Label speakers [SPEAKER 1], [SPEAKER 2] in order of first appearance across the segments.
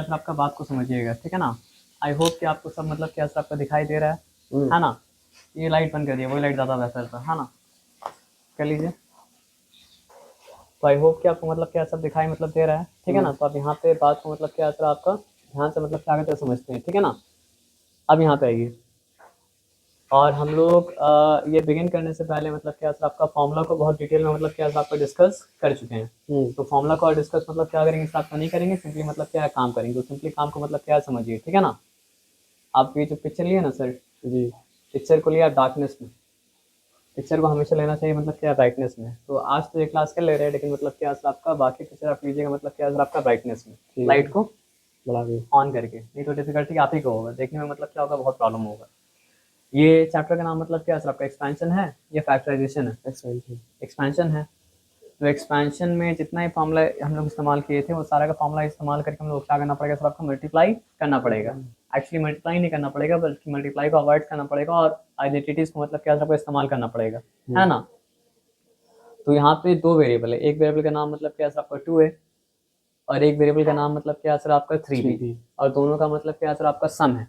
[SPEAKER 1] Sir आपका बात को समझिएगा, ठीक है ना। आई होप कि आपको सब मतलब क्या सर आपका दिखाई दे रहा है ना। ये लाइट बंद करिए, वही लाइट ज़्यादा बेहतर था, है ना। कर लीजिए। तो आई होप कि आपको मतलब क्या सब दिखाई मतलब दे रहा है, ठीक है ना। तो आप यहाँ पे बात को मतलब क्या सर आपका ध्यान से मतलब क्या करते समझते हैं, ठीक है ना। अब यहाँ पे आइए और हम लोग ये बिगिन करने से पहले मतलब क्या सर आपका फॉर्मूला को बहुत डिटेल में मतलब क्या सर आपका डिस्कस कर चुके हैं। तो फॉर्मूला को और डिस्कस मतलब क्या करेंगे सर आपका नहीं करेंगे, सिंपली मतलब क्या काम करेंगे। तो सिंपली काम को मतलब क्या समझिए, ठीक है ना। आप ये जो पिक्चर लिए ना सर जी, पिक्चर को लिया डार्कनेस में, पिक्चर को हमेशा लेना चाहिए मतलब क्या ब्राइटनेस में। तो आज तो ये क्लास कर ले रहे हैं, लेकिन मतलब क्या सर आपका बाकी पिक्चर आप लीजिएगा मतलब क्या सर आपका ब्राइटनेस में, लाइट को बढ़ा के ऑन करके, नहीं तो डिफिकल्टी आप ही को होगा देखने में, मतलब क्या होगा बहुत प्रॉब्लम होगा। ये चैप्टर का नाम मतलब क्या सर आपका एक्सपेंशन है या फैक्टराइजेशन है? एक्सपेंशन है। तो एक्सपेंशन में जितना ही फॉर्मूला हम लोग इस्तेमाल किए थे वो सारा का फॉर्मूला इस्तेमाल करके हम लोग क्या करना पड़ेगा सर आपको मल्टीप्लाई करना पड़ेगा। एक्चुअली मल्टीप्लाई नहीं करना पड़ेगा, बल्कि मल्टीप्लाई को अवॉइड करना पड़ेगा और आइडेंटिटीज को मतलब क्या सर आपको इस्तेमाल करना पड़ेगा, है ना। तो यहाँ पे दो वेरिएबल है, एक वेरिएबल का नाम मतलब क्या सर आपका 2 है और एक वेरिएबल का नाम मतलब क्या सर आपका 3b, और दोनों का मतलब क्या सर आपका सम है,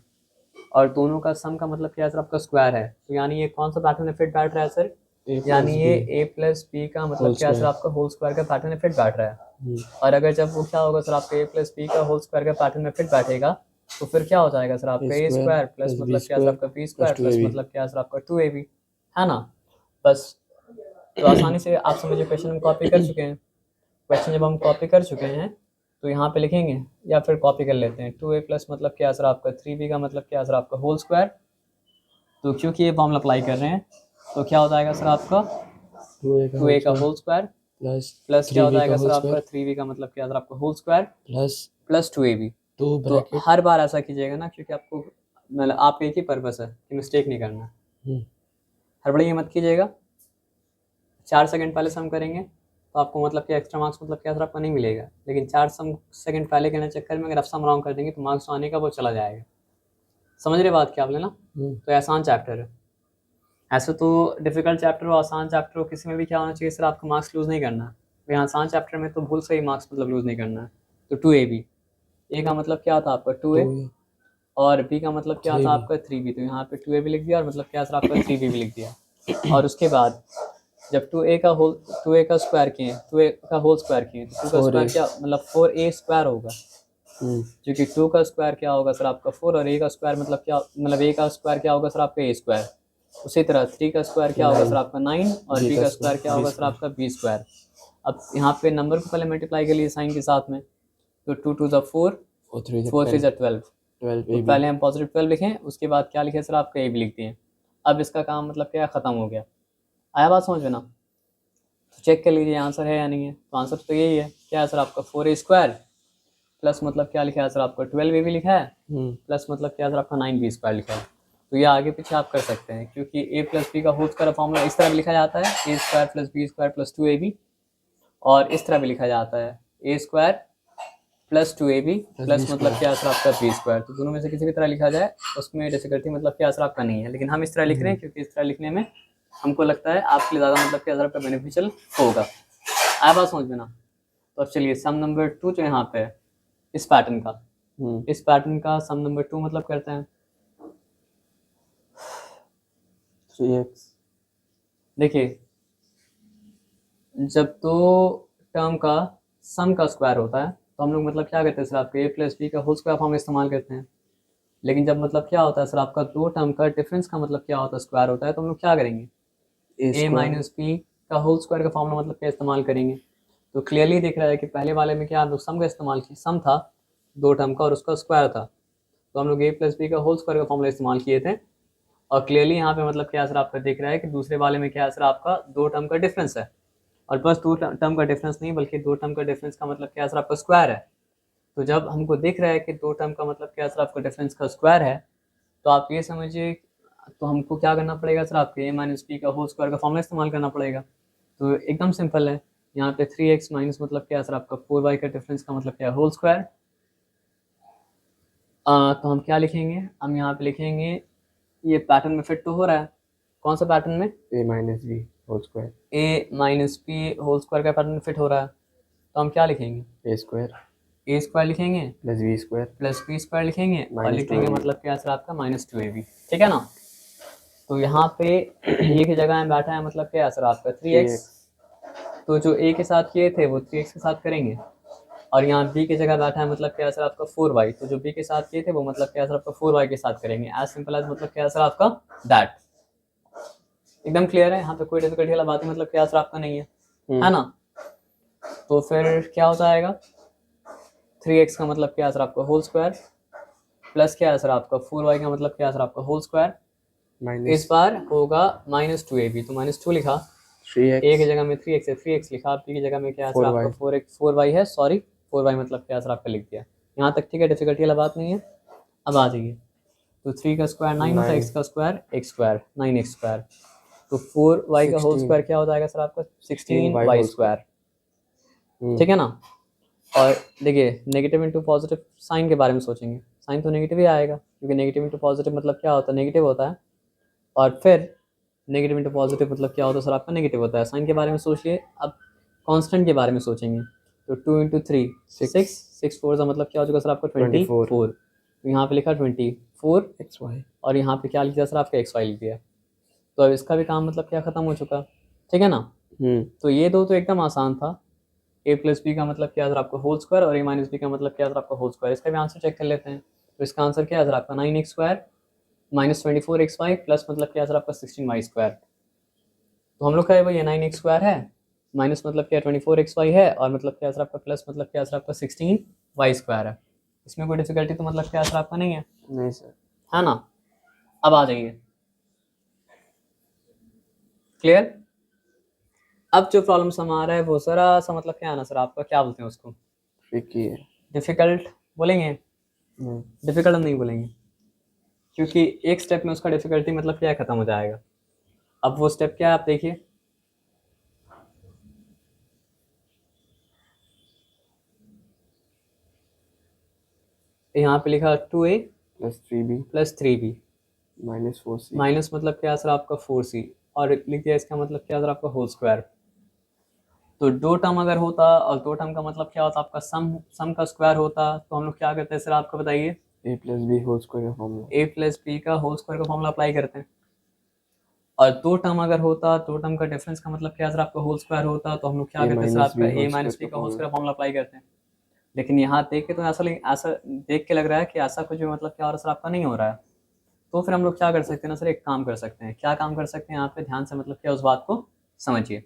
[SPEAKER 1] और दोनों का सम का मतलब क्या सर आपका स्क्वायर है। तो यानी ये कौन सा पैटर्न फिट बैठ रहा है सर, यानी ये a प्लस बी का मतलब क्या सर आपका होल स्क्वायर का पैटर्न में फिट बैठ रहा है। और अगर जब वो क्या होगा सर आपका a प्लस बी का होल स्क्वायर का पैटर्न में फिट बैठेगा तो फिर क्या हो जाएगा सर आपका a स्क्वायर प्लस मतलब क्या सर आपका b स्क्वायर प्लस मतलब क्या सर आपका 2ab, है ना। बस तो आसानी से आप समझिए क्वेश्चन हम कॉपी कर चुके हैं। क्वेश्चन जब हम कॉपी कर चुके हैं तो यहाँ पे लिखेंगे या फिर कॉपी कर लेते हैं 2a प्लस मतलब क्या सर आपका 3b का मतलब क्या सर आपका होल स्क्वायर। तो क्योंकि ये फॉर्मूला अप्लाई कर रहे हैं तो क्या हो जाएगा सर आपका 2a का होल स्क्वायर प्लस क्या हो जाएगा सर आपका 3b का मतलब क्या सर आपका होल स्क्वायर प्लस 2ab। तो हर बार ऐसा कीजिएगा ना, क्योंकि आपको मतलब आपका एक ही पर्पस है कि मिस्टेक नहीं करना, हड़बड़ी मत कीजिएगा। 4 सेकंड पहले सम करेंगे तो आपको मतलब कि एक्स्ट्रा मार्क्स मतलब क्या सर आपका नहीं मिलेगा, लेकिन 4 सेकंड पहले करने चक्कर में अगर आप सम रॉन्ग कर देंगे तो मार्क्स आने का वो चला जाएगा। समझ रहे बात क्या आपने ना। तो आसान चैप्टर है, ऐसे तो डिफिकल्ट चैप्टर हो आसान चैप्टर हो किसी में भी क्या होना चाहिए सर आपका मार्क्स लूज़ नहीं करना है। यहाँ आसान चैप्टर में तो भूल से ही मार्क्स मतलब लूज़ नहीं करना है। तो 2ab, ए का मतलब क्या था आपका 2a और बी का मतलब क्या था आपका 3b। तो यहाँ पे 2ab लिख दिया और मतलब क्या सर आपका 3b भी लिख दिया। और उसके बाद जब 2a का स्क्वायर किए 2a का होल स्क्वायर किए तो 2 का स्क्वायर क्या मतलब 4a स्क्वायर होगा, जो कि 2 का स्क्वायर क्या होगा सर आपका 4 और a का स्क्वायर मतलब क्या मतलब a का स्क्वायर क्या होगा सर आपका a स्क्वायर। उसी तरह 3 का स्क्वायर क्या होगा सर आपका 9 और b का स्क्वायर क्या होगा सर आपका b स्क्वायर। अब यहाँ पे नंबर को पहले मल्टीप्लाई कर लिए साइन के साथ में, तो 2 टू ज़ 4 4 3 ज़ 12, तो पहले हम पॉजिटिव 12 लिखें, उसके बाद क्या लिखे सर आपका a भी लिख दिए। अब इसका काम मतलब क्या ख़त्म हो गया। आया बात समझ में ना। तो चेक कर लीजिए आंसर है या नहीं है। तो आंसर तो यही है, क्या है सर आपका 4a स्क्वायर प्लस मतलब क्या लिखा है सर आपका 12a भी लिखा है प्लस मतलब क्या सर आपका 9b स्क्वायर लिखा है। तो ये आगे पीछे आप कर सकते हैं, क्योंकि a प्लस बी का होल स्क्वायर फॉर्मूला इस तरह भी लिखा जाता है a square plus b square plus 2ab, और इस तरह भी लिखा जाता है a square plus 2ab plus मतलब क्या सर आपका b स्क्वायर। तो दोनों में से किसी भी तरह लिखा जाए उसमें डिफिकल्टी मतलब क्या सर आपका नहीं है, लेकिन हम इस तरह लिख रहे हैं क्योंकि इस तरह लिखने में हमको लगता है आपके लिए ज़्यादा मतलब क्या सर आपका बेनिफिशियल होगा। आया बात समझ में ना। तो अब चलिए सम नंबर 2 जो यहाँ पे है इस पैटर्न का, इस पैटर्न का सम नंबर 2 मतलब करते हैं 3x। देखिए जब दो टर्म का सम का स्क्वायर होता है तो हम लोग मतलब क्या करते हैं सर आपके a प्लस बी का होल स्क्वायर फॉर्म इस्तेमाल करते हैं। लेकिन जब मतलब क्या होता है सर आपका दो टर्म का डिफरेंस का मतलब क्या होता है स्क्वायर होता है, तो हम लोग क्या करेंगे a माइनस बी का होल स्क्वायर का फॉर्मूला मतलब क्या इस्तेमाल करेंगे। तो क्लियरली दिख रहा है कि पहले वाले में क्या हम लोग सम का इस्तेमाल किया, सम था दो टर्म का और उसका स्क्वायर था, तो हम लोग a प्लस बी का होल स्क्वायर का फॉर्मूला इस्तेमाल किए थे। और क्लियरली यहाँ पे मतलब क्या सर आपका दिख रहा है कि दूसरे वाले में क्या सर आपका दो टर्म का डिफरेंस है, और बस दो टर्म का डिफरेंस नहीं बल्कि दो टर्म का डिफरेंस का मतलब क्या सर आपका स्क्वायर है। तो जब हमको दिख रहा है कि दो टर्म का मतलब क्या सर आपका डिफरेंस का स्क्वायर है, तो आप ये समझिए तो हमको क्या करना पड़ेगा सर आपके a माइनस बी का होल स्क्वायर का फॉर्मूला इस्तेमाल करना पड़ेगा। तो एकदम सिंपल है, यहाँ पे 3x माइनस मतलब क्या सर आपका 4y का डिफरेंस का मतलब क्या होल स्क्वायर। तो हम क्या लिखेंगे, हम यहाँ पे लिखेंगे ये पैटर्न में फिट तो हो रहा है, कौन सा पैटर्न में a minus b whole square, a minus b whole square का पैटर्न में फिट हो रहा है। तो हम क्या लिखेंगे a स्क्वायर ए स्क्वायर लिखेंगे
[SPEAKER 2] प्लस बी स्क्वायर
[SPEAKER 1] लिखेंगे और
[SPEAKER 2] Minus
[SPEAKER 1] लिख देंगे
[SPEAKER 2] 2ab।
[SPEAKER 1] मतलब क्या सर आपका -2ab, ठीक है ना। तो यहाँ पे ए की जगह में बैठा है मतलब क्या सर आपका 3x, तो जो ए के साथ किए थे वो 3x के साथ करेंगे, और यहाँ बी की जगह बैठा है मतलब क्या सर आपका 4y, तो जो बी के साथ किए थे वो मतलब क्या सर आपका 4y के साथ करेंगे। एज सिंपल एज मतलब क्या सर आपका दैट। एकदम क्लियर है, यहाँ पे कोई डिफिकल्टी वाला बात मतलब क्या सर आपका नहीं है ना। तो फिर क्या हो जाएगा 3x का मतलब क्या सर आपका होल स्क्वायर प्लस क्या है सर आपका 4y का मतलब क्या है सर आपका होल स्क्वायर, इस बार होगा -2ab, तो -2 लिखा, a की जगह में 3x है 3x लिखा, b की जगह में क्या है सर आपका 4y है, सॉरी 4y मतलब क्या है सर आपका लिख दिया। यहाँ तक ठीक है, डिफिकल्टी वाला बात नहीं है। अब आ जाइए, तो 3 का स्क्वायर 9 होता है, x का square x square 9x square, तो 4y का होल स्क्वायर क्या हो जाएगा सर आपका 16y स्क्वायर, ठीक है ना। और देखिए नेगेटिव इंटू पॉजिटिव साइन के बारे में सोचेंगे, साइन तो नेगेटिव ही आएगा, क्योंकि नेगेटिव इंटू पॉजिटिव मतलब क्या होता है नेगेटिव होता है, और फिर नेगेटिव इंटू पॉजिटिव मतलब क्या होता है सर आपका नेगेटिव होता है। साइन के बारे में सोचिए, अब कांस्टेंट के बारे में सोचेंगे, तो 2 इंटू 3 6 4 का मतलब क्या हो जाएगा सर आपका 24, तो यहाँ पे लिखा 24 XY, और यहाँ पे क्या लिख दिया सर आपका XY लिख दिया, तो अब इसका भी काम मतलब क्या खत्म हो चुका, ठीक है ना। तो ये दो तो एकदम आसान था, a प्लस बी का मतलब क्या है सर आपका होल स्क्वायर, और a माइनस बी का मतलब क्या है सर आपका होल स्क्वायर। इसका भी आंसर चेक कर लेते हैं, तो इसका आंसर क्या है सर आपका 9x स्क्वायर -24xy प्लस मतलब क्या है सर आपका 16y स्क्वायर। तो हम लोग का वो ये 9x स्क्वायर है, माइनस मतलब क्या 24xy है, और मतलब क्या है सर आपका प्लस मतलब क्या है सर आपका 16y स्क्वायर है। इसमें कोई डिफिकल्टी तो मतलब क्या है सर आपका नहीं है,
[SPEAKER 2] नहीं सर,
[SPEAKER 1] है ना। अब आ जाइए, क्लियर। अब जो प्रॉब्लम सम आ रहा है वो जरा सा मतलब क्या है ना सर आपका, क्या बोलते हैं उसको,
[SPEAKER 2] ट्रिकी है,
[SPEAKER 1] डिफिकल्ट बोलेंगे, डिफिकल्ट नहीं बोलेंगे, क्योंकि एक स्टेप में उसका डिफिकल्टी मतलब क्या खत्म हो जाएगा। अब वो स्टेप क्या है आप देखिए, यहाँ पे लिखा 2a प्लस 3b माइनस मतलब क्या सर आपका 4c, और लिख दिया इसका मतलब क्या सर आपका होल स्क्वायर। तो दो टर्म अगर होता और दो टर्म का मतलब क्या होता आपका सम का स्क्वायर होता, तो हम लोग क्या करते हैं सर आपको बताइए,
[SPEAKER 2] a plus b whole square का फॉर्मूला,
[SPEAKER 1] a प्लस बी का होल स्क्वायर का फॉर्मूला अप्लाई करते हैं। और दो टर्म अगर होता, दो टर्म का डिफरेंस का मतलब क्या सर आपका होल स्क्वायर होता, तो हम लोग क्या करते हैं सर आपका a माइनस बी का होल स्क्वायर फॉर्मूला अप्लाई करते हैं। लेकिन यहाँ देख के तो ऐसा देख के लग रहा है कि ऐसा कुछ भी मतलब क्या हो रहा है सर आपका नहीं हो रहा है। तो फिर हम लोग क्या कर सकते हैं ना सर, एक काम कर सकते हैं, क्या काम कर सकते हैं यहाँ पे ध्यान से मतलब क्या उस बात को समझिए।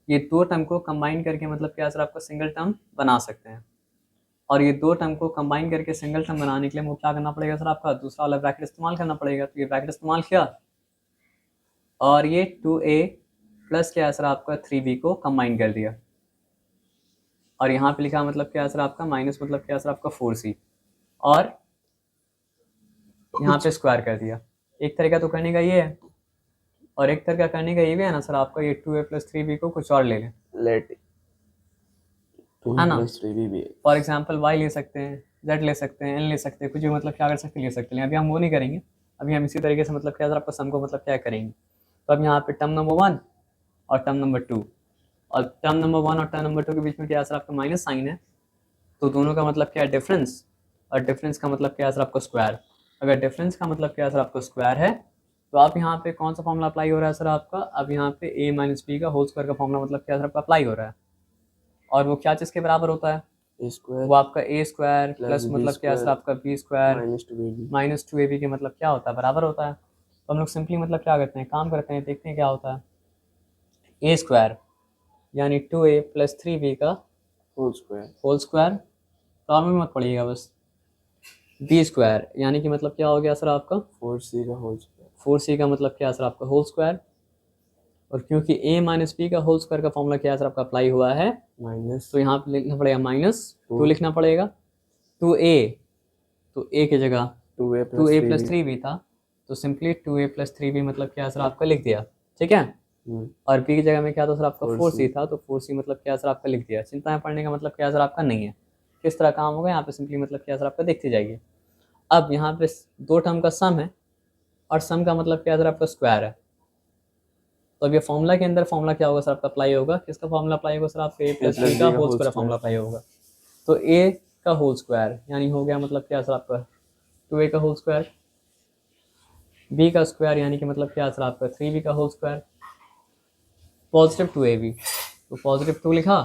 [SPEAKER 1] ये दो टर्म को कंबाइन करके मतलब क्या सर आपका सिंगल टर्म बना सकते हैं, और ये दो टर्म को कंबाइन करके सिंगल टर्म बनाने के लिए हमको क्या करना पड़ेगा सर आपका दूसरा वाला ब्रैकेट इस्तेमाल करना पड़ेगा। तो ये ब्रैकेट इस्तेमाल किया, और ये 2a प्लस क्या है सर आपका 3b को कंबाइन कर दिया, और यहाँ पे लिखा मतलब क्या है सर आपका माइनस मतलब क्या है सर आपका 4c, और यहाँ पे स्क्वायर कर दिया। एक तरीका तो करने का ये है, और एक तरीका करने का ये भी है ना सर आपका, ये 2a प्लस 3b को कुछ और ले लें,
[SPEAKER 2] लेट
[SPEAKER 1] है ना। फॉर एग्जाम्पल y ले सकते हैं, z ले सकते हैं, n ले सकते हैं, कुछ भी मतलब क्या कर सकते हैं ले सकते हैं। अभी हम वो नहीं करेंगे, अभी हम इसी तरीके से मतलब क्या सर आपका सम को मतलब क्या करेंगे। तो अब यहाँ पे टर्म नंबर 1 और टर्म नंबर 2, और टर्म नंबर 1 और टर्म नंबर 2 के बीच में क्या सर आपका माइनस साइन है, तो दोनों का मतलब क्या है डिफरेंस, और डिफरेंस का मतलब क्या है सर आपका स्क्वायर। अगर डिफरेंस का मतलब क्या है सर आपका स्क्वायर है, तो आप यहाँ पे कौन सा फॉर्मूला अप्लाई हो रहा है सर आपका, अब यहाँ पे a माइनस बी का होल स्क्वायर का फॉर्मूला मतलब क्या सर आपका अप्लाई हो रहा है, और वो क्या चीज़ के बराबर होता है, वो आपका a स्क्वायर प्लस मतलब क्या सर आपका b स्क्वायर -2ab के मतलब क्या होता है बराबर होता है। तो हम लोग सिंपली मतलब क्या करते हैं, काम करते हैं, देखते हैं क्या होता है, a स्क्वायर यानी 2a प्लस 3b का होल स्क्वायर, प्रॉब्लम में मत पड़िएगा बस, b स्क्वायर यानी कि मतलब क्या हो गया सर आपका
[SPEAKER 2] 4c का होल स्क्वायर,
[SPEAKER 1] 4c का मतलब क्या सर आपका होल स्क्वायर, और क्योंकि a माइनस बी का होल स्क्वायर का फॉर्मूला क्या सर आपका अप्लाई हुआ है
[SPEAKER 2] माइनस,
[SPEAKER 1] तो यहाँ पे लिखना पड़ेगा -2 लिखना पड़ेगा, 2a, तो a की जगह 2a प्लस 3b था, तो सिंपली 2a प्लस 3b मतलब क्या सर आपका लिख दिया, ठीक है। और b की जगह में क्या था सर आपका 4c था, तो 4c मतलब क्या सर आपका लिख दिया। चिंता में पढ़ने का मतलब क्या सर आपका नहीं है, किस तरह काम होगा यहाँ पे सिंपली मतलब क्या सर आपका देखते जाइए। अब यहाँ पे दो टर्म का सम है, और सम का मतलब क्या सर आपका स्क्वायर है, तो अब ये फॉर्मूला के अंदर फॉर्मूला क्या होगा सर आपका अप्लाई होगा, किसका फॉर्मूला अप्लाई होगा सर आपका a प्लस बी का होल स्क्वायर फॉर्मूला अप्लाई होगा। तो a का होल स्क्वायर, यानी हो गया मतलब क्या सर आपका 2a का होल स्क्वायर, b का स्क्वायर यानी कि मतलब क्या सर आपका 3b का होल स्क्वायर, पॉजिटिव 2ab, तो पॉजिटिव 2 लिखा,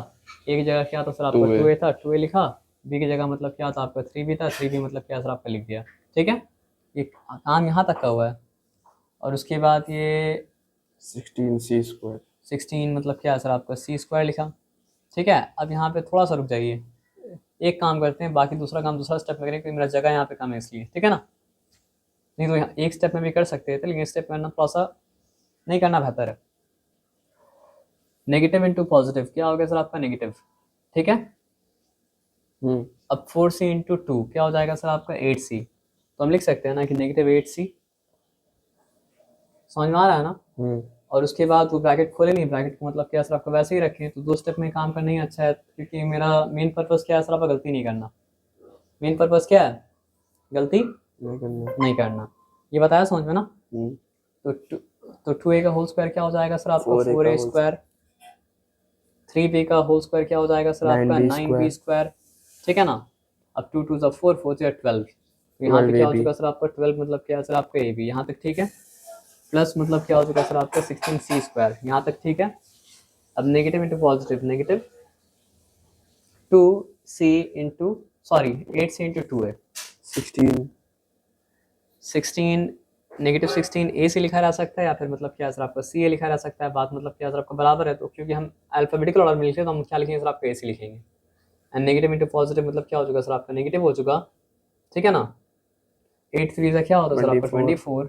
[SPEAKER 1] एक जगह क्या था सर आपका
[SPEAKER 2] 2a
[SPEAKER 1] 2a था, 2a लिखा, b की जगह मतलब क्या था आपका 3b था, 3b मतलब क्या सर आपका लिख दिया। ठीक है, ये काम यहाँ तक का हुआ है। और उसके बाद ये
[SPEAKER 2] 16c square
[SPEAKER 1] 16 मतलब क्या सर आपका c स्क्वायर लिखा। ठीक है, अब यहाँ पे थोड़ा सा रुक जाइए, एक काम करते हैं, बाकी दूसरा काम दूसरा स्टेप में करें क्योंकि मेरा जगह यहाँ पे कम है इसलिए। ठीक है ना, नहीं तो यहाँ एक स्टेप में भी कर सकते थे, लेकिन इस स्टेप करना थोड़ा सा नहीं करना बेहतर है। नेगेटिव इंटू पॉजिटिव क्या हो गया सर आपका नेगेटिव। ठीक है, अब 4c इंटू 2 क्या हो जाएगा सर आपका 8c, तो हम लिख सकते हैं ना कि नेगेटिव 8c, समझ में आ रहा है ना। और उसके बाद वो ब्रैकेट खोले नहीं, ब्रैकेट को मतलब क्या सर आपका वैसे ही रखें, तो 2 स्टेप में काम करना ही अच्छा है, क्योंकि मेरा मेन पर्पस क्या है सर आपका गलती नहीं करना। मेन पर्पस क्या है, गलती नहीं करना, ये बताया समझ में ना। तो 2a का होल स्क्वायर क्या हो जाएगा सर आपका 4a स्क्वायर, 3b का होल स्क्वायर क्या हो जाएगा सर आपका 9b स्क्वायर। ठीक है ना, अब 2 2 4 4 12, तो यहाँ पे क्या हो चुका सर आपका 12 मतलब क्या है सर आपका ab, यहाँ तक ठीक है, प्लस मतलब क्या हो चुका सर आपका 16c स्क्वायर, यहाँ तक ठीक है। अब negative into positive, negative 2c into sorry 8c into 2 है 16, नेगेटिव 16 ए से लिखा जा सकता है, या फिर मतलब क्या सर आपका सी ए लिखा जा सकता है, बात मतलब क्या सर आपका बराबर है, तो क्योंकि हम अल्फाबेटिकल ऑर्डर में लिखे तो हम क्या लिखेंगे सर आपका ए से लिखेंगे। एंड नेगेटिव इंटू पॉजिटिव मतलब क्या हो चुका सर आपका नेगेटिव हो चुका। ठीक है ना, 8 3 क्या होता है सर आपका 24,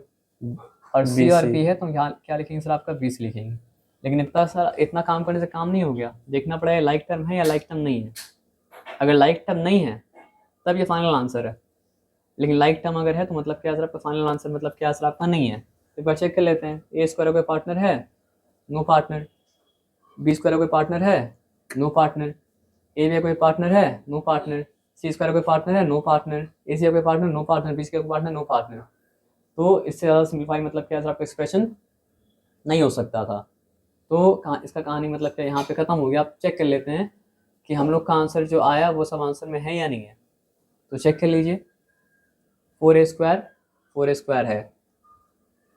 [SPEAKER 1] और सी और बी है तो यहाँ क्या लिखेंगे सर आपका 20 लिखेंगे। लेकिन इतना काम करने से काम नहीं हो गया, देखना पड़ेगा लाइक टर्म है या लाइक टर्म नहीं है। अगर लाइक टर्म नहीं है तब ये फाइनल आंसर है, लेकिन लाइक टर्म अगर है तो मतलब क्या सर आपका फाइनल आंसर मतलब क्या सर आपका नहीं है। तो एक बार चेक कर लेते हैं, ए स्क्वायर कोई पार्टनर है, नो पार्टनर, बी स्क्वायर कोई पार्टनर है, नो पार्टनर, ए में कोई पार्टनर है, नो पार्टनर, सी स्क्वायर कोई पार्टनर है, नो पार्टनर, ए सी कोई partner, no partner, b square कोई पार्टनर, नो पार्टनर। तो इससे ज़्यादा सिंप्लीफाई मतलब क्या सर आपका एक्सप्रेशन नहीं हो सकता था। तो इसका कहानी मतलब क्या यहाँ पे ख़त्म हो गया। आप चेक कर लेते हैं कि हम लोग का आंसर जो आया वो सब आंसर में है या नहीं है, तो चेक कर लीजिए। 4a स्क्वायर है,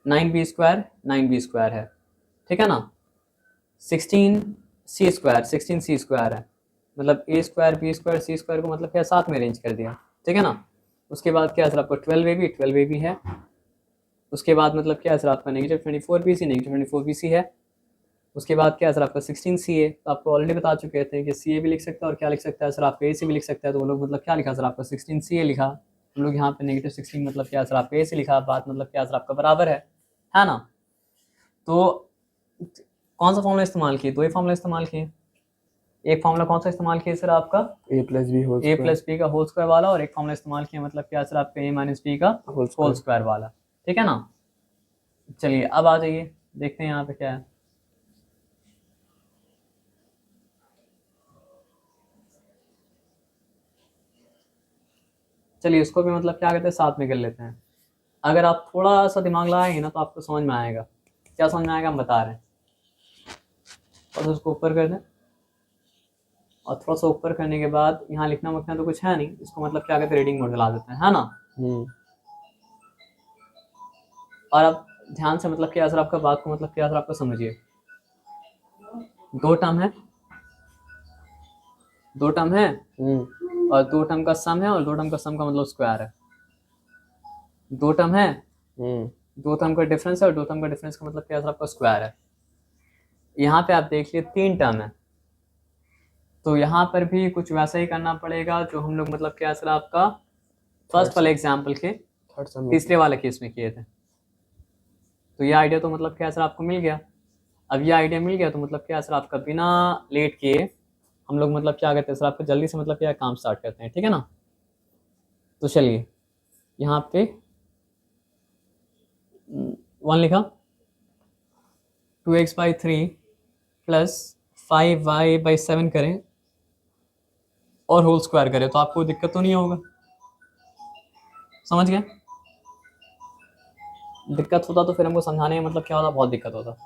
[SPEAKER 1] 9b स्क्वायर 9b स्क्वायर है। ठीक है ना, 16c स्क्वायर है, मतलब a square b square c square को मतलब क्या साथ में अरेंज कर दिया। ठीक है ना, उसके बाद क्या सर आपको 12ab है, उसके बाद मतलब क्या सर आपका नेगेटिव 24bc है, उसके बाद क्या सर आपका 16c है, तो आपको ऑलरेडी बता चुके थे कि सी ए भी लिख सकता है और क्या लिख सकता है सर आपका ए सी भी लिख सकता है। तो वो लोग मतलब क्या लिखा सर आपका 16c लिखा, हम लोग यहाँ पे नेगेटिव 16 मतलब क्या सर आपका ए से लिखा, बात मतलब क्या सर आपका बराबर है ना। तो कौन सा फॉर्मूला इस्तेमाल किए, 2 ही फॉर्मूला इस्तेमाल किए। एक फॉर्मूला कौन सा इस्तेमाल किया सर आपका
[SPEAKER 2] a plus b
[SPEAKER 1] का होल स्क्वायर वाला, और एक फॉर्मूला इस्तेमाल किया मतलब क्या सर आपका a माइनस बी का होल स्क्वायर वाला। ठीक है ना, चलिए अब आ जाइए देखते हैं यहाँ पे क्या है। चलिए इसको भी मतलब क्या कहते हैं साथ में कर लेते हैं। अगर आप थोड़ा सा दिमाग लगाएंगे ना तो आपको समझ में आएगा। क्या समझ में आएगा हम बता रहे हैं, और उसको ऊपर कर दें, और थोड़ा सा ऊपर करने के बाद यहाँ लिखना मखना तो कुछ है नहीं, इसको मतलब क्या कहते हैं रीडिंग मोड चला देते हैं, है ना। और अब ध्यान से मतलब क्या सर आपका बात को मतलब क्या सर आपका समझिए। 2 टर्म है, 2 टर्म है, और 2 टर्म का सम है, और 2 टर्म का सम का मतलब स्क्वायर है। 2 टर्म है, 2 टर्म का डिफरेंस है, और 2 टर्म का डिफरेंस का मतलब क्या सर आपका स्क्वायर है। यहाँ पे आप देख लिए 3 टर्म है, तो यहाँ पर भी कुछ वैसा ही करना पड़ेगा जो हम लोग मतलब क्या सर आपका फर्स्ट वाले एग्जाम्पल के तीसरे वाले केस में किए थे। तो ये आइडिया तो मतलब क्या सर आपको मिल गया। अब ये आइडिया मिल गया तो मतलब क्या सर आपका बिना लेट किए हम लोग मतलब क्या करते हैं सर आपको जल्दी से मतलब क्या काम स्टार्ट करते हैं। ठीक है ना, तो चलिए यहाँ पे 1 लिखा, 2x/3 प्लस 5y/7 करें और होल स्क्वायर करें तो आपको दिक्कत तो नहीं होगा, समझ गए। दिक्कत होता तो फिर हमको समझाने में मतलब क्या होता, बहुत दिक्कत होता।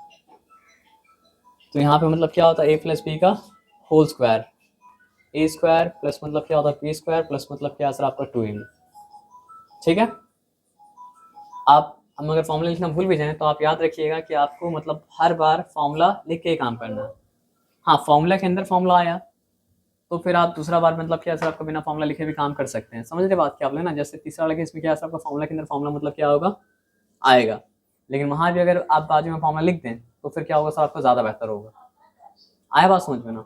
[SPEAKER 1] तो यहाँ पे मतलब क्या होता a प्लस बी का whole square, a square plus मतलब क्या होता है बी स्क्वायर प्लस मतलब क्या सर आपका 2ab। ठीक है, आप हम अगर फॉर्मूला लिखना भूल भी जाएं तो आप याद रखिएगा कि आपको मतलब हर बार फॉर्मूला लिख के ही काम करना है। हाँ, फॉर्मूला के अंदर फॉर्मूला आया तो फिर आप दूसरा बार मतलब क्या सर आपका बिना फॉर्मूला लिखे भी काम कर सकते हैं। समझ रहे बात क्या आप ना, जैसे तीसरा वाला केस में क्या सर आपका फॉर्मूला के अंदर फॉर्मूला मतलब क्या होगा आएगा, लेकिन वहाँ भी अगर आप बाजू में फॉर्मूला लिख दें तो फिर क्या होगा सर आपका ज़्यादा बेहतर होगा। आया बात समझ में ना?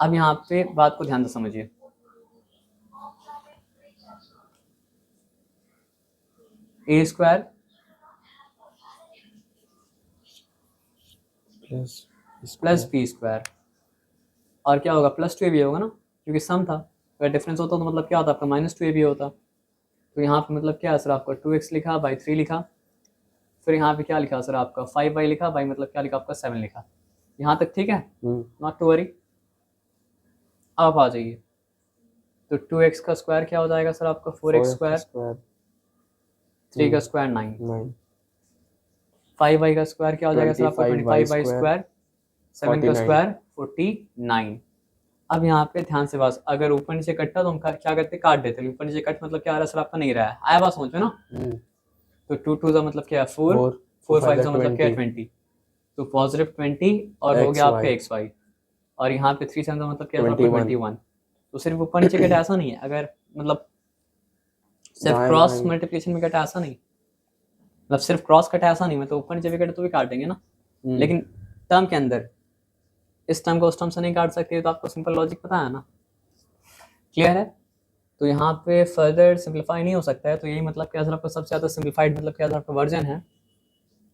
[SPEAKER 1] अब यहाँ पे बात को ध्यान से समझिए। ए स्क्वायर प्लस बी स्क्वायर और क्या होगा प्लस 2ab होगा ना, क्योंकि सम था, अगर डिफरेंस होता तो मतलब क्या होता आपका -2ab होता। तो यहाँ पे मतलब क्या है सर आपका 2x लिखा बाई 3 लिखा, फिर यहाँ पे क्या लिखा सर आपका 5y लिखा बाई मतलब क्या लिखा आपका 7 लिखा। यहाँ तक ठीक है, नॉट टू वरी। अब आ जाइए, तो 2x का स्क्वायर क्या हो जाएगा सर आपका 4x स्क्वायर, 3 का स्क्वायर 9, 5y का स्क्वायर क्या हो जाएगा सर आपका 25y स्क्वायर, 7 का स्क्वायर 49। अब यहाँ पे ध्यान से बात, अगर ऊपर नीचे कटता तो हम क्या करते काट देते, ऊपर नीचे कट मतलब क्या आ रहा है सर आपका नहीं रहा है। आया बात समझ में ना? तो 2 2 का मतलब क्या है 4, 4 5 का मतलब क्या है 20, तो पॉजिटिव 20 और हो गया आपका xy, और यहाँ पे 3 7 का मतलब क्या है 21। तो सिर्फ ऊपर नीचे कट ऐसा नहीं है, अगर मतलब सिर्फ क्रॉस मल्टीप्लिकेशन में कट ऐसा नहीं, मतलब सिर्फ क्रॉस कट ऐसा नहीं, मतलब ऊपर नीचे भी कटे तो भी काटेंगे ना, लेकिन टर्म के अंदर इस टर्म को उस टर्म से नहीं काट सकते, तो आपको सिंपल लॉजिक पता है ना, क्लियर है? तो यहाँ पे फर्दर सिंप्लीफाई नहीं हो सकता है, तो यही मतलब क्या सर आपका सबसे ज़्यादा सिंप्लीफाइड मतलब क्या सर आपका वर्जन है,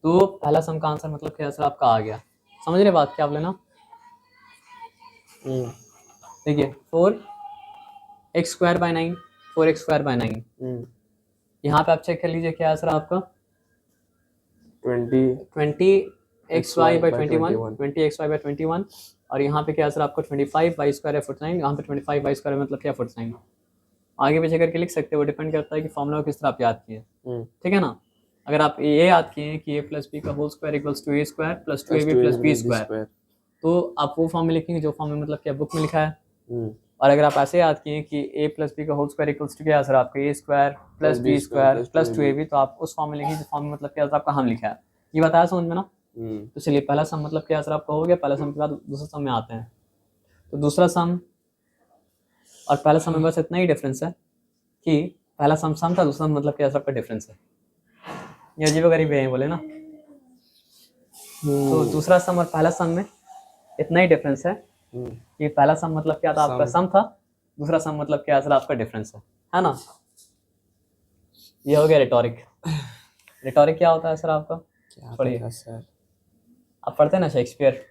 [SPEAKER 1] तो पहला सम का आंसर मतलब क्या सर आपका आ गया। समझ रहे बात क्या आप लेना? देखिए 4x square by 9, 4x square by 9, यहाँ पे आप चेक कर लीजिए क्या है सर आपका 20xy बाई 21, 20xy बाई 21, और यहाँ पे क्या है सर आपका 25y स्क्वायर है 49, यहाँ पे 25y स्क्वायर मतलब क्या 49। आगे पीछे करके लिख सकते हो, डिपेंड करता है कि फॉर्मूला किस तरह आप याद किए, ठीक है ना? अगर आप ये याद किए कि a प्लस बी का whole square equals to a square plus 2ab plus b square, तो आप वो फॉर्म में लिखेंगे जो फॉर्म में मतलब क्या बुक में लिखा है। और अगर आप ऐसे याद किए कि a प्लस बी का होल स्क्वायर इक्वल्स टू क्या है सर आपका a square plus b square plus 2ab, तो आप उस फॉर्म में लिखेंगे जिस फॉर्म में मतलब क्या सर आपका हम लिखा है। ये बताया समझ में ना? तो चलिए पहला सम मतलब क्या सर आपका हो गया, पहला सम के बाद दूसरा सम में आते हैं। तो दूसरा सम और पहला सम में बस इतना ही डिफरेंस है कि पहला सम था, दूसरा मतलब क्या सबका डिफरेंस है। ये अजीब गरीब है बोले ना। तो दूसरा सम और पहला सम में इतना ही डिफरेंस है कि पहला सम मतलब क्या था आपका सम था, दूसरा सम मतलब क्या सर आपका डिफरेंस है ना? ये हो गया रिटोरिक। रिटोरिक क्या होता है सर आपका? पढ़िए सर, आप पढ़ते हैं ना शेक्सपियर,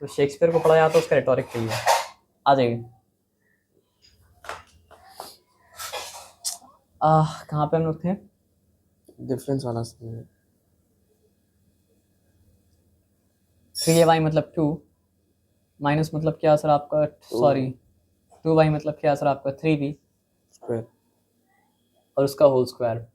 [SPEAKER 1] तो शेक्सपियर को पढ़ा जाता है उसका रिटोरिक चाहिए। आ जाइए, कहाँ पे हम लोग थे?
[SPEAKER 2] डिफरेंस वाला
[SPEAKER 1] 3ay मतलब 2 माइनस मतलब क्या सर आपका सॉरी 2y मतलब क्या सर आपका 3b
[SPEAKER 2] स्क्वायर
[SPEAKER 1] और उसका होल स्क्वायर।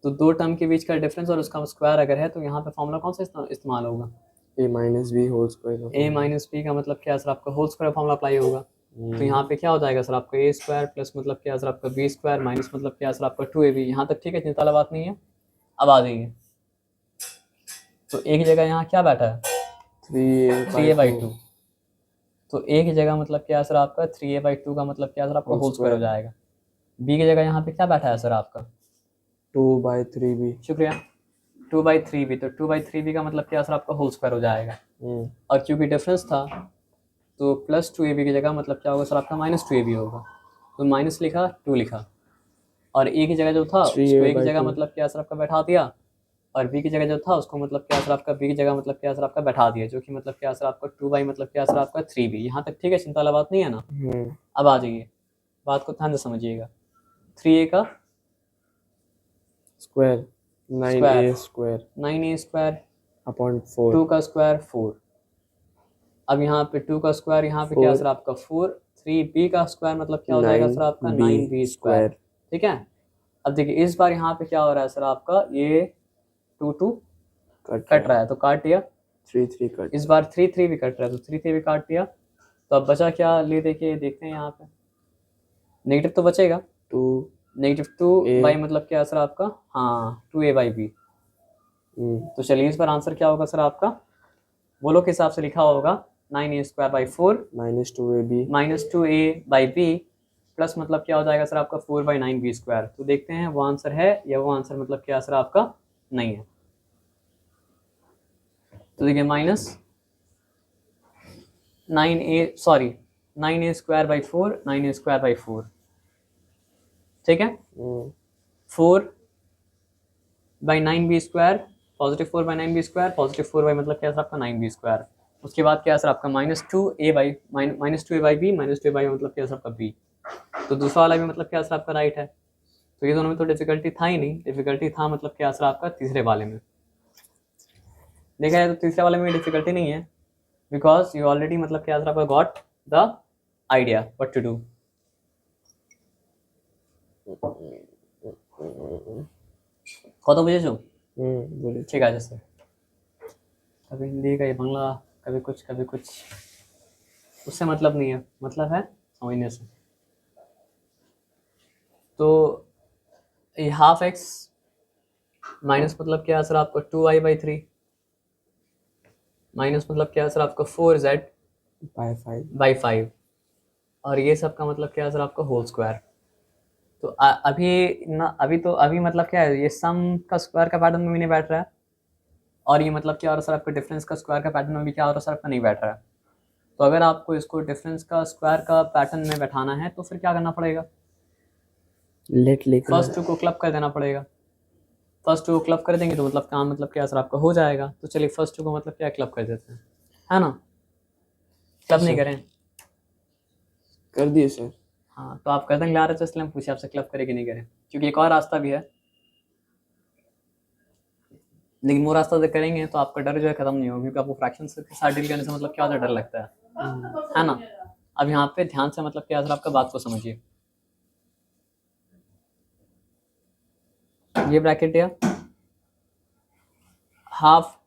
[SPEAKER 1] तो दो टर्म के बीच का डिफरेंस और उसका स्क्वायर अगर है तो यहाँ पे फॉर्मूला कौन सा इस्तेमाल होगा?
[SPEAKER 2] a minus b whole square.
[SPEAKER 1] a minus b का मतलब क्या सर आपका होल स्क्वायर फॉर्मूला अप्लाई होगा। तो यहाँ पे क्या हो जाएगा सर आपका a स्क्वायर प्लस मतलब क्या सर आपका b स्क्वायर माइनस मतलब क्या सर आपका 2ab। यहाँ तक ठीक है, चिंता वाला बात नहीं है। अब आ जाइए, तो एक जगह यहाँ क्या बैठा है 3a/2, तो a की जगह मतलब क्या सर आपका 3a/2 का मतलब क्या सर आपका होल स्क्वायर हो जाएगा। b की जगह यहाँ पे क्या बैठा है सर आपका
[SPEAKER 2] 2/3b।
[SPEAKER 1] शुक्रिया, 2/3b, तो 2/3b का मतलब क्या सर आपका होल स्क्वायर हो जाएगा। और क्योंकि डिफरेंस था तो प्लस 2ab की जगह मतलब क्या होगा सर आपका -2ab होगा, तो माइनस लिखा 2 लिखा, और a की जगह जो था उसको a की जगह मतलब क्या सर आपका बैठा दिया, और b की जगह जो था उसको मतलब क्या सर आपका b की जगह मतलब क्या सर आपका बैठा दिया, जो कि मतलब क्या सर आपका 2 मतलब क्या सर आपका 3b। यहाँ तक ठीक है, चिंता वाला बात नहीं है ना? अब आ जाइए, बात को ध्यान से समझिएगा। 3a का
[SPEAKER 2] square 9a square
[SPEAKER 1] 9a square
[SPEAKER 2] upon 4,
[SPEAKER 1] 2 का स्क्वायर 4। अब यहाँ पे 2 का स्क्वायर यहाँ पे क्या सर आपका 4, 3b का स्क्वायर मतलब क्या हो जाएगा सर आपका 9b स्क्वायर। ठीक है, अब देखिए इस बार यहाँ पे क्या हो रहा है सर आपका, ये 2 2 कट रहा है तो काट दिया,
[SPEAKER 2] 3 3 कट,
[SPEAKER 1] इस बार 3 3 भी कट रहा है तो 3 3 भी काट दिया, तो अब बचा क्या, ले देखिए देखते हैं यहाँ पे, नेगेटिव तो बचेगा,
[SPEAKER 2] 2
[SPEAKER 1] नेगेटिव 2
[SPEAKER 2] A.
[SPEAKER 1] बाई मतलब क्या सर आपका, हाँ 2a/b। तो चलिए इस पर आंसर क्या होगा सर आपका, बोलो के हिसाब से लिखा होगा 9a²
[SPEAKER 2] minus 2AB
[SPEAKER 1] minus 2a/b plus मतलब क्या हो जाएगा सर आपका 4/9b²। तो देखते हैं वो आंसर है या वो आंसर मतलब क्या सर आपका नहीं है। तो देखिए माइनस 9a² 4 ठीक है, 4/9b², पॉजिटिव 4/9b², पॉजिटिव 4 मतलब क्या सर आपका 9b²। उसके बाद क्या सर आपका -2a/b मतलब क्या सर आपका b। तो दूसरा वाला भी मतलब क्या सर आपका राइट है। तो ये दोनों में तो डिफिकल्टी था ही नहीं, डिफिकल्टी था मतलब क्या सर आपका तीसरे वाले में। देखा जाए तो तीसरे वाले में डिफिकल्टी नहीं है, बिकॉज यू ऑलरेडी मतलब क्या सर आपका got the idea what to do. কত বুঝেছো?
[SPEAKER 2] बोले
[SPEAKER 1] ঠিক আছে স্যার। कभी हिंदी कभी बांग्ला कभी कुछ उससे मतलब नहीं है, मतलब है समझने से। तो ये हाफ एक्स माइनस मतलब क्या सर आपका 2i/3 माइनस मतलब क्या सर आपका 4z
[SPEAKER 2] by 5
[SPEAKER 1] बाई 5 और ये सब का मतलब क्या सर आपका होल स्क्वायर। तो अभी ना अभी मतलब क्या है, ये सम का स्क्वायर का पैटर्न में भी नहीं बैठ रहा है और ये मतलब क्या हो रहा है सर आपका डिफरेंस का स्क्वायर का पैटर्न में भी क्या हो रहा है सर आपका नहीं बैठ रहा है। तो अगर आपको इसको डिफरेंस का स्क्वायर का पैटर्न में बैठाना है तो फिर क्या करना पड़ेगा,
[SPEAKER 2] लेट लिखना
[SPEAKER 1] फर्स्ट टू को क्लब कर देना पड़ेगा। फर्स्ट टू को क्लब कर देंगे तो मतलब काम मतलब क्या सर आपका हो जाएगा। तो चलिए फर्स्ट टू को मतलब क्या क्लब कर देते हैं, है ना, क्लब नहीं करें।
[SPEAKER 2] कर दिए सर।
[SPEAKER 1] हाँ तो आप कर देंगे आ रहे थे इसलिए हम पूछे आपसे क्लब करें कि नहीं करें, क्योंकि एक और रास्ता भी है, लेकिन वो रास्ता जब करेंगे तो आपका डर जो है खत्म नहीं होगा, क्योंकि आपको फ्रैक्शन के साथ डील करने से मतलब क्या होता है, डर लगता है ना। अब यहाँ पे ध्यान से मतलब क्या सर आपका बात को समझिए, ये ब्रैकेट या हाफ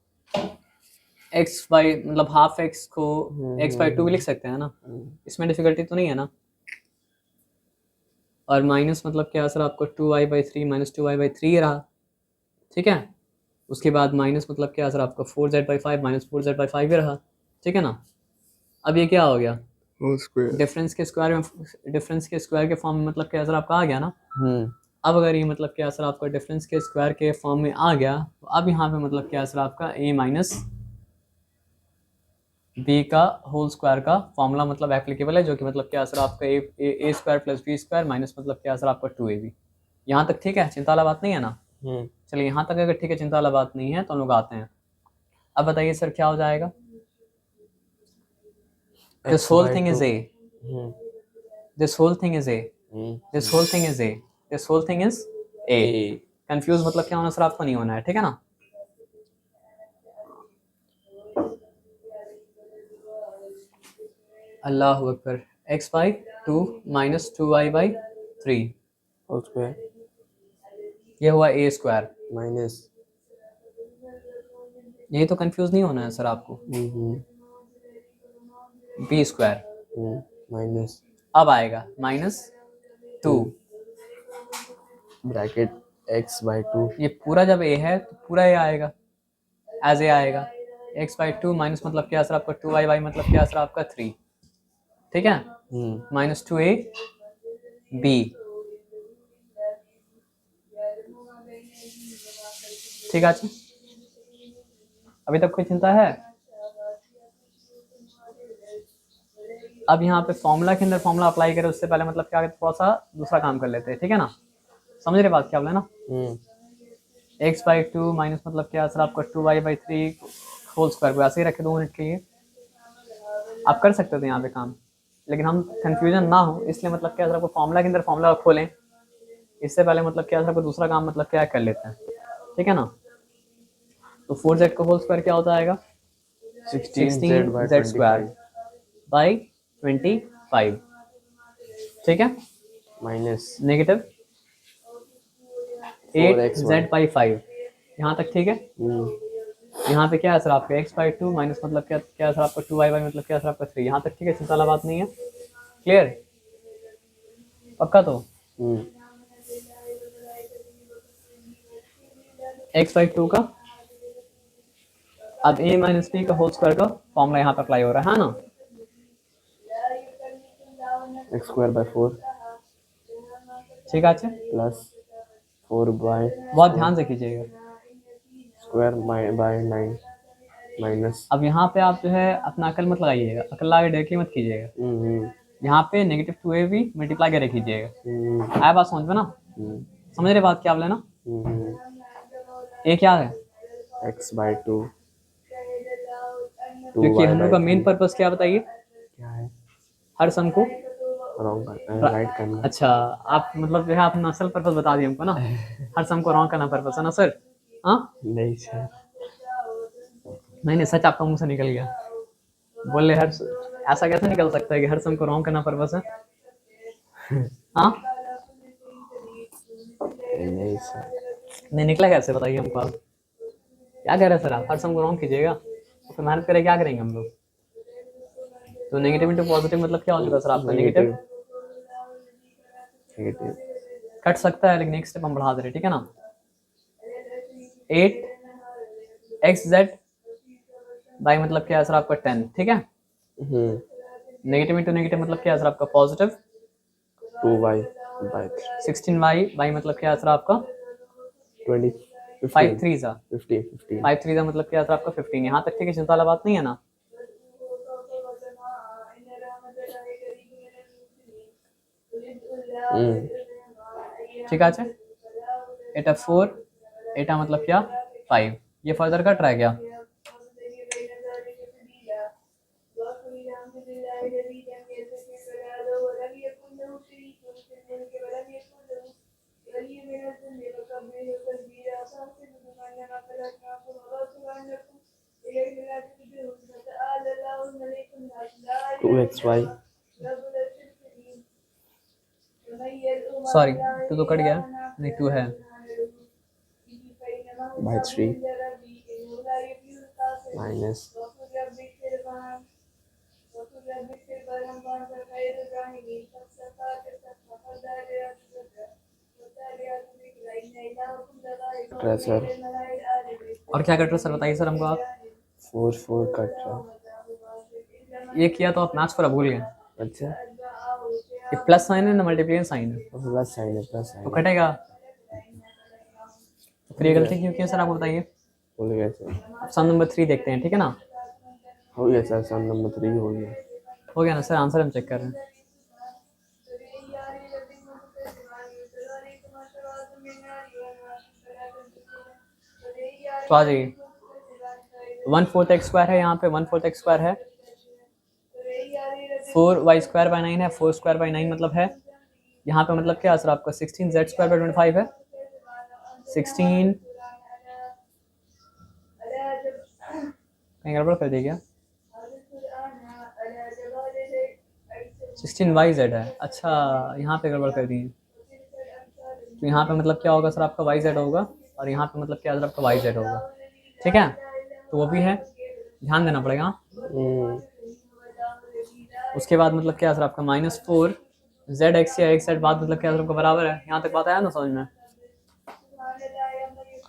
[SPEAKER 1] एक्स बाई मतलब हाफ एक्स को x/2 भी लिख सकते हैं ना, इसमें डिफिकल्टी तो नहीं है ना। और माइनस मतलब क्या सर आपको 2i/3 -2i/3 रहा, ठीक है। उसके बाद माइनस मतलब क्या सर आपका 4z/5 -4z/5 ही रहा, ठीक है ना। अब ये क्या हो गया,
[SPEAKER 2] होल स्क्वायर।
[SPEAKER 1] डिफरेंस के स्क्वायर के फॉर्म में मतलब क्या सर आपका आ गया ना। अब अगर ये मतलब क्या सर आपका डिफरेंस के स्क्वायर के फॉर्म में आ गया तो अब यहाँ पे मतलब क्या सर आपका a माइनस b का होल स्क्वायर का फॉर्मूला मतलब एप्लीकेबल है, जो कि मतलब क्या सर आपका a² + b² माइनस मतलब क्या सर आपका 2ab। यहाँ तक ठीक है, चिंता वाला बात नहीं है ना। चलिए यहाँ तक अगर ठीक है, चिंता वाला बात नहीं है तो हम लोग आते हैं। अब बताइए सर क्या हो जाएगा, this whole thing is a, this whole thing is a, this whole thing is a, this whole thing is a। Confuse मतलब क्या होना सर आपको नहीं होना है, ठीक है ना। अल्लाह अकबर, x/2 minus 2i/3
[SPEAKER 2] whole square
[SPEAKER 1] ये हुआ a²
[SPEAKER 2] माइनस
[SPEAKER 1] ये तो कंफ्यूज नहीं होना है सर आपको, b²
[SPEAKER 2] माइनस
[SPEAKER 1] अब आएगा -2
[SPEAKER 2] ब्रैकेट x/2
[SPEAKER 1] ये पूरा जब a है तो पूरा a आएगा, एज a आएगा। x/2 माइनस मतलब क्या सर आपका 2i मतलब क्या सर आपका 3, ठीक है, -2ab। ठीक है, अच्छा अभी तक कोई चिंता है। अब यहाँ पे फॉर्मूला के अंदर फॉर्मूला अप्लाई करें उससे पहले मतलब क्या थोड़ा सा दूसरा काम कर लेते हैं, ठीक है ना। समझ रहे बात क्या बोले ना, x/2 माइनस मतलब क्या सर आपका 2i/3 होल स्क्वायर को ऐसे ही रखे 2 मिनट के लिए। आप कर सकते थे यहाँ पे काम, लेकिन हम कंफ्यूजन ना हो इसलिए मतलब क्या सर आपको फॉर्मूला के अंदर फॉर्मूला खोलें, इससे पहले मतलब क्या सर आपको दूसरा काम मतलब क्या कर लेते हैं, ठीक है ना। तो 4z का होल स्क्वायर क्या होता है, 16z² बाई 25, ठीक है,
[SPEAKER 2] माइनस
[SPEAKER 1] नेगेटिव 8z/5। यहाँ तक ठीक है। यहाँ पे क्या है सर आपका x/2 माइनस मतलब क्या क्या है सर आपका 2y मतलब क्या है सर आपका 3। यहाँ तक ठीक है, चिंता वाला बात नहीं है। क्लियर? पक्का तो x/2 का अब a माइनस b का होल स्क्वायर का फॉर्मूला यहाँ पे अप्लाई हो रहा है ना।
[SPEAKER 2] एक्स स्क्वायर बाय 4
[SPEAKER 1] ठीक है
[SPEAKER 2] प्लस 4y
[SPEAKER 1] बहुत ध्यान से कीजिएगा।
[SPEAKER 2] Square by 9 minus.
[SPEAKER 1] अब यहाँ पे आप जो है अपना अकल मत लगाइएगा, अकल लगा के डायरेक्टली मत कीजिएगा। यहाँ पे -2ab मल्टीप्लाई करके कीजिएगा। आया बात समझ में ना? समझ रहे बात क्या आप लेना? ये क्या है?
[SPEAKER 2] x/2
[SPEAKER 1] क्योंकि हम लोग का मेन पर्पस क्या बताइए?
[SPEAKER 2] क्या है?
[SPEAKER 1] हर सम को
[SPEAKER 2] रॉन्ग करना, राइट करना।
[SPEAKER 1] अच्छा, आप मतलब जो है अपना असल पर्पस बता दिए हमको ना। हर सम को रॉन्ग करना पर्पस है ना सर? हाँ
[SPEAKER 2] नहीं सर,
[SPEAKER 1] नहीं सच आपका मुंह से निकल गया। बोले हर ऐसा कैसे निकल सकता है कि हर सम को रॉन्ग करना पर्पस है? हाँ
[SPEAKER 2] नहीं सर,
[SPEAKER 1] नहीं निकला कैसे बताइए हमको आप। क्या कह रहे हैं सर आप? हर सम को रॉन्ग कीजिएगा तो फिर मेहनत करें क्या करेंगे हम लोग? तो नेगेटिव इंटू पॉजिटिव मतलब क्या हो चुका सर आपका? नेगेटिव कट सकता है, लेकिन एक स्टेप हम बढ़ा दे रहे, ठीक है ना। 8xz बाई मतलब क्या है सर आपका 10, ठीक है। नेगेटिव इंटू नेगेटिव मतलब क्या है सर आपका? Positive
[SPEAKER 2] 2y bye
[SPEAKER 1] 16y by मतलब क्या है सर आपका?
[SPEAKER 2] 20
[SPEAKER 1] 5 3 सा
[SPEAKER 2] 15
[SPEAKER 1] 5 3 सा मतलब क्या है सर आपका? 15। यहाँ तक ठीक है, चिंता वाला बात नहीं है ना। ठीक है। एटा 4 एटा मतलब क्या? 5। ये फर्दर कट रहा है क्या?
[SPEAKER 2] टू xy
[SPEAKER 1] सॉरी 2 तो कट गया, नहीं 2 है।
[SPEAKER 2] By 3 minus sir.
[SPEAKER 1] और क्या कट रहा है सर बताइए सर हमको आप।
[SPEAKER 2] 4 कट रहा।
[SPEAKER 1] ये किया तो आप मैथ्स पूरा भूल गए।
[SPEAKER 2] अच्छा,
[SPEAKER 1] ये प्लस साइन है ना मल्टीप्लिकेशन साइन है?
[SPEAKER 2] प्लस साइन है, प्लस साइन
[SPEAKER 1] तो कटेगा। तो फिर ये गलती क्यों किया सर आपको बताइए।
[SPEAKER 2] हो गया सर,
[SPEAKER 1] ऑप्शन नंबर 3 देखते हैं, ठीक है ना।
[SPEAKER 2] हो गया सर, सम नंबर 3 हो गया।
[SPEAKER 1] हो गया ना सर, आंसर हम चेक कर रहे हैं। तो आ जाइए 1/4 x स्क्वायर है, यहाँ पे 1/4 x स्क्वायर है। 4y स्क्वायर बाई 9 है। 4 स्क्वायर बाई 9 मतलब है यहाँ पे मतलब क्या सर आपका 16z स्क्वायर बाई 25 है। 16 कहीं गड़बड़ कर दी क्या? 16yz है। अच्छा यहाँ पे गड़बड़ कर दी। तो यहाँ पे मतलब क्या होगा सर आपका yz होगा, और यहाँ पे मतलब क्या सर आपका yz होगा, ठीक है। तो वो भी है, ध्यान देना पड़ेगा। उसके बाद मतलब क्या सर आपका -4 zx या x z बात मतलब क्या सर आपका बराबर है। यहाँ तक बात आया ना समझ में?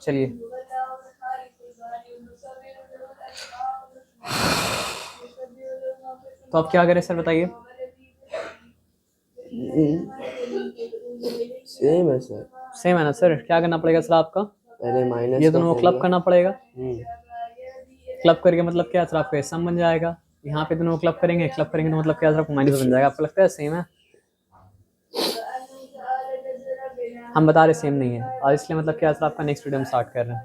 [SPEAKER 1] चलिए तो अब क्या करें सर बताइए।
[SPEAKER 2] सेम है सर,
[SPEAKER 1] सेम है ना सर। क्या करना पड़ेगा सर आपका?
[SPEAKER 2] पहले माइनस
[SPEAKER 1] ये दोनों क्लब करना पड़ेगा। क्लब करके मतलब क्या सर आपका सम बन जाएगा। यहाँ पे दोनों क्लब करेंगे, क्लब करेंगे तो मतलब क्या सर आपको माइनस बन जाएगा। आपको लगता है सेम है? हम बता रहे सेम नहीं है, और इसलिए मतलब क्या सर आपका नेक्स्ट वीडियो हम स्टार्ट कर रहे हैं।